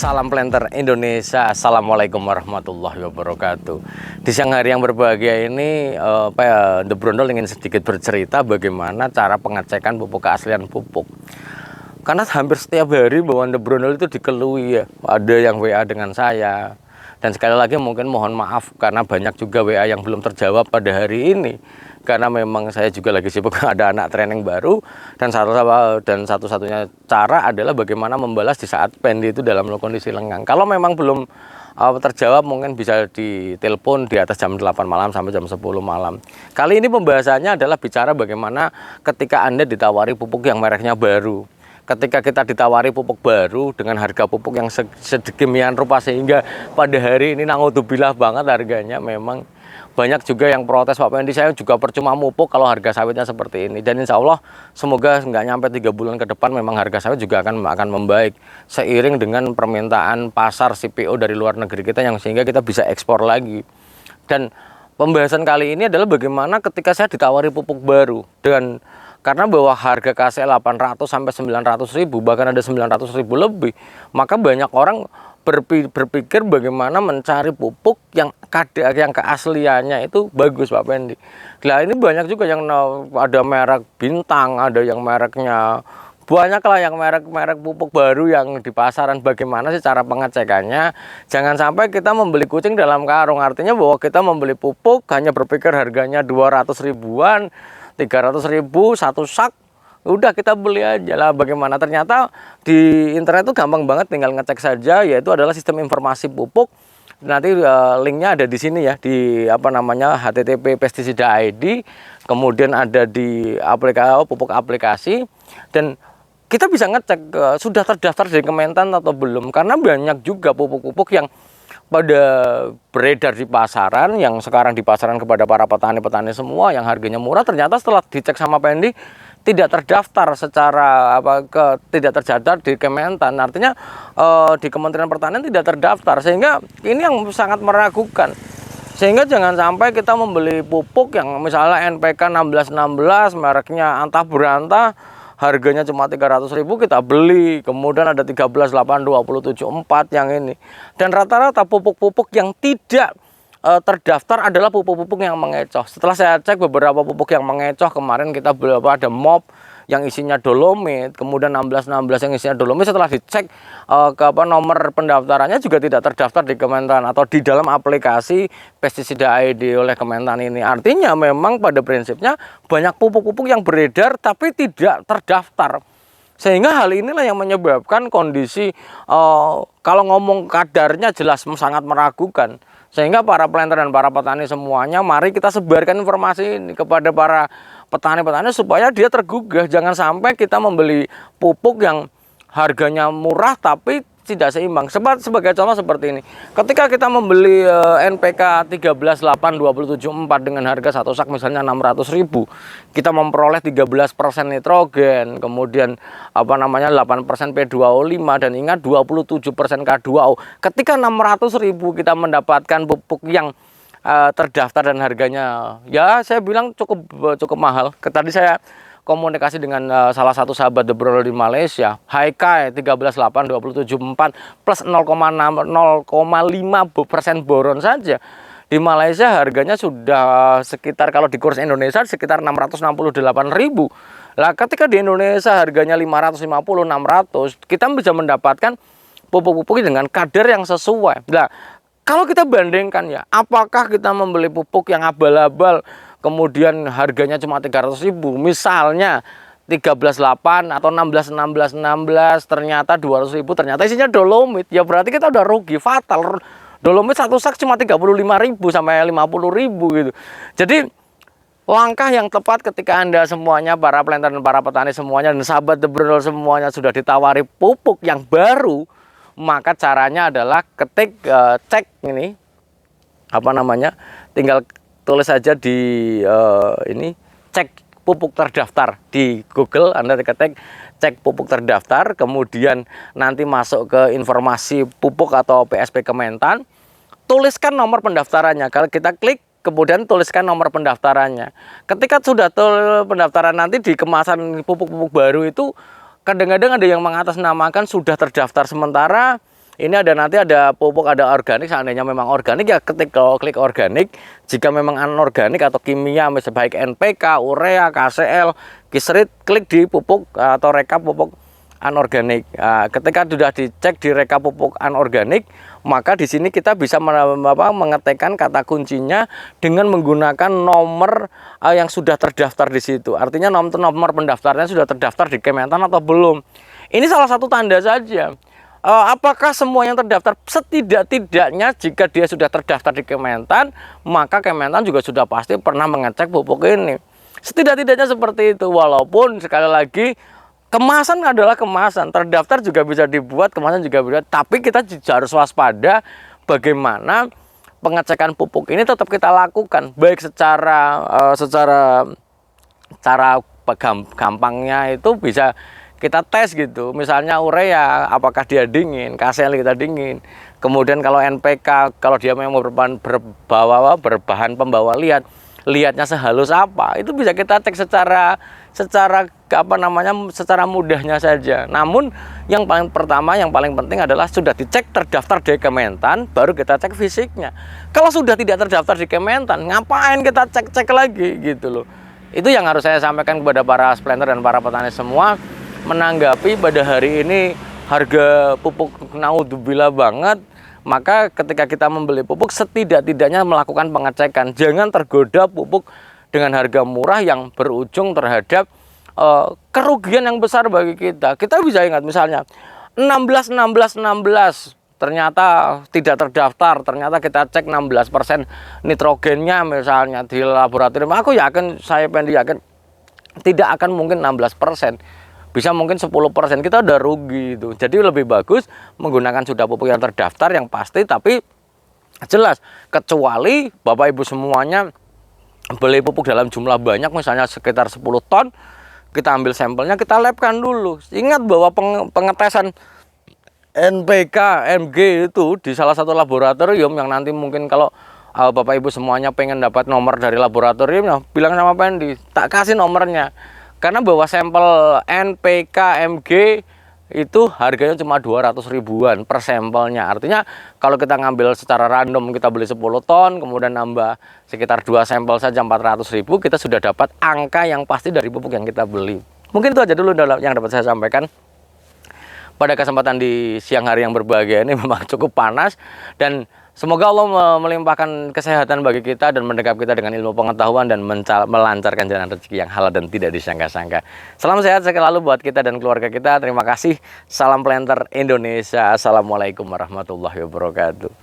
Salam Planter Indonesia. Assalamualaikum warahmatullahi wabarakatuh. Di siang hari yang berbahagia ini The Brondol ingin sedikit bercerita bagaimana cara pengecekan pupuk keaslian pupuk. Karena hampir setiap hari bahwa The Brondol itu dikeluhi ya. Ada yang WA dengan saya. Dan sekali lagi mungkin mohon maaf karena banyak juga WA yang belum terjawab pada hari ini. Karena memang saya juga lagi sibuk ada anak training baru, dan satu-satunya cara adalah bagaimana membalas di saat Pendi itu dalam kondisi lengang. Kalau memang belum terjawab mungkin bisa ditelepon di atas jam 8 malam sampai jam 10 malam. Kali ini pembahasannya adalah bicara bagaimana ketika Anda ditawari pupuk yang mereknya baru. Ketika kita ditawari pupuk baru dengan harga pupuk yang sedemikian rupa sehingga pada hari ini naudzubillah banget harganya, memang banyak juga yang protes, Pak Pendi, saya juga percuma mupuk kalau harga sawitnya seperti ini. Dan insya Allah semoga nggak nyampe 3 bulan ke depan memang harga sawit juga akan membaik seiring dengan permintaan pasar CPO dari luar negeri kita yang sehingga kita bisa ekspor lagi. Dan pembahasan kali ini adalah bagaimana ketika saya ditawari pupuk baru, dan karena bahwa harga KCL 800 sampai 900 ribu, bahkan ada 900 ribu lebih, maka banyak orang berpikir bagaimana mencari pupuk yang keasliannya itu bagus, Pak Pendi. Nah, ini banyak juga yang ada merek bintang, ada yang mereknya banyak lah, yang merek pupuk baru yang di pasaran. Bagaimana sih cara pengecekannya? Jangan sampai kita membeli kucing dalam karung, artinya bahwa kita membeli pupuk hanya berpikir harganya 200 ribuan, 300 ribu satu sak, udah kita beli aja lah. Bagaimana ternyata di internet itu gampang banget, tinggal ngecek saja, yaitu adalah sistem informasi pupuk. Nanti linknya ada di sini ya, di http pestisida ID, kemudian ada di aplikasi pupuk aplikasi, dan kita bisa ngecek sudah terdaftar di Kementan atau belum. Karena banyak juga pupuk-pupuk yang pada beredar di pasaran, yang sekarang di pasaran kepada para petani-petani semua yang harganya murah, ternyata setelah dicek sama Pendi tidak terdaftar secara tidak tercatat di Kementan, artinya di Kementerian Pertanian tidak terdaftar, sehingga ini yang sangat meragukan. Sehingga jangan sampai kita membeli pupuk yang misalnya NPK 1616 mereknya antah berantah, harganya cuma 300 ribu kita beli, kemudian ada 138, 27, 4 yang ini. Dan rata-rata pupuk-pupuk yang tidak terdaftar adalah pupuk-pupuk yang mengecoh. Setelah saya cek beberapa pupuk yang mengecoh, kemarin kita ada MOP yang isinya dolomit, kemudian 1616 yang isinya dolomit, setelah dicek nomor pendaftarannya juga tidak terdaftar di Kementan atau di dalam aplikasi pestisida ID oleh Kementan ini. Artinya memang pada prinsipnya banyak pupuk-pupuk yang beredar tapi tidak terdaftar. Sehingga hal inilah yang menyebabkan kondisi kalau ngomong kadarnya jelas sangat meragukan. Sehingga para planter dan para petani semuanya, mari kita sebarkan informasi ini kepada para petani-petani supaya dia tergugah. Jangan sampai kita membeli pupuk yang harganya murah tapi tidak seimbang. Sebagai contoh seperti ini, ketika kita membeli NPK 138274 dengan harga satu sak misalnya 600 ribu, kita memperoleh 13% nitrogen, kemudian 8% P2O5, dan ingat 27% K2O. Ketika 600 ribu kita mendapatkan pupuk yang terdaftar dan harganya ya saya bilang cukup mahal. Tadi saya komunikasi dengan salah satu sahabat The Brondol di Malaysia, Haikai 138274 plus 0,5% boron saja. Di Malaysia harganya sudah sekitar, kalau di kurs Indonesia sekitar 668 ribu. Lah ketika di Indonesia harganya 550, 600, kita bisa mendapatkan pupuk-pupuk dengan kadar yang sesuai. Nah, kalau kita bandingkan ya, apakah kita membeli pupuk yang abal-abal kemudian harganya cuma 300 ribu, misalnya 13.8 atau 16 ternyata 200 ribu, ternyata isinya dolomit, ya berarti kita udah rugi fatal. Dolomit satu sak cuma 35 ribu sampai 50 ribu gitu. Jadi langkah yang tepat ketika Anda semuanya, para planter dan para petani semuanya, dan sahabat The Brondol semuanya sudah ditawari pupuk yang baru, maka caranya adalah cek ini tinggal tulis saja di ini, cek pupuk terdaftar di Google. Anda ketik cek pupuk terdaftar, kemudian nanti masuk ke informasi pupuk atau PSP Kementan, tuliskan nomor pendaftarannya. Kalau kita klik, kemudian tuliskan nomor pendaftarannya. Ketika sudah pendaftaran, nanti di kemasan pupuk-pupuk baru itu kadang-kadang ada yang mengatasnamakan sudah terdaftar sementara, ini ada nanti ada pupuk, ada organik. Seandainya memang organik ya klik organik. Jika memang anorganik atau kimia misalnya baik NPK, urea, KCL, kisrit, klik di pupuk atau rekap pupuk anorganik. Ketika sudah dicek di rekap pupuk anorganik, maka di sini kita bisa mengetikkan kata kuncinya dengan menggunakan nomor yang sudah terdaftar di situ. Artinya nomor pendaftarannya sudah terdaftar di Kementan atau belum. Ini salah satu tanda saja. Apakah semua yang terdaftar? Setidak-tidaknya jika dia sudah terdaftar di Kementan, maka Kementan juga sudah pasti pernah mengecek pupuk ini. Setidak-tidaknya seperti itu. Walaupun sekali lagi kemasan adalah kemasan, terdaftar juga bisa dibuat, kemasan juga bisa. Tapi kita juga harus waspada bagaimana pengecekan pupuk ini tetap kita lakukan, baik secara gampangnya itu bisa kita tes gitu. Misalnya urea, apakah dia dingin, KCL kita dingin. Kemudian kalau NPK, kalau dia memang berbahan pembawa lihatnya sehalus apa, itu bisa kita cek secara secara mudahnya saja. Namun yang paling pertama, yang paling penting adalah sudah dicek terdaftar di Kementan, baru kita cek fisiknya. Kalau sudah tidak terdaftar di Kementan, ngapain kita cek lagi gitu loh. Itu yang harus saya sampaikan kepada para planter dan para petani semua, menanggapi pada hari ini harga pupuk naudzubillah banget. Maka ketika kita membeli pupuk, setidak-tidaknya melakukan pengecekan. Jangan tergoda pupuk dengan harga murah yang berujung terhadap kerugian yang besar bagi kita. Kita bisa ingat misalnya 16 ternyata tidak terdaftar, ternyata kita cek 16% nitrogennya misalnya di laboratorium. Aku yakin, saya yakin tidak akan mungkin 16%. Bisa mungkin 10%, kita udah rugi itu. Jadi lebih bagus menggunakan sudah pupuk yang terdaftar yang pasti, tapi jelas. Kecuali Bapak Ibu semuanya beli pupuk dalam jumlah banyak, misalnya sekitar 10 ton, kita ambil sampelnya, kita labkan dulu. Ingat bahwa pengetesan NPK, MG itu di salah satu laboratorium yang nanti mungkin kalau Bapak Ibu semuanya pengen dapat nomor dari laboratoriumnya, bilang sama Pendi, tak kasih nomornya. Karena bahwa sampel NPK, MG itu harganya cuma 200 ribuan per sampelnya. Artinya kalau kita ngambil secara random, kita beli 10 ton, kemudian nambah sekitar 2 sampel saja 400 ribu, kita sudah dapat angka yang pasti dari pupuk yang kita beli. Mungkin itu aja dulu yang dapat saya sampaikan. Pada kesempatan di siang hari yang berbahagia ini memang cukup panas, dan semoga Allah melimpahkan kesehatan bagi kita dan mendekap kita dengan ilmu pengetahuan dan melancarkan jalan rezeki yang halal dan tidak disangka-sangka. Salam sehat selalu buat kita dan keluarga kita. Terima kasih. Salam Planter Indonesia. Assalamualaikum warahmatullahi wabarakatuh.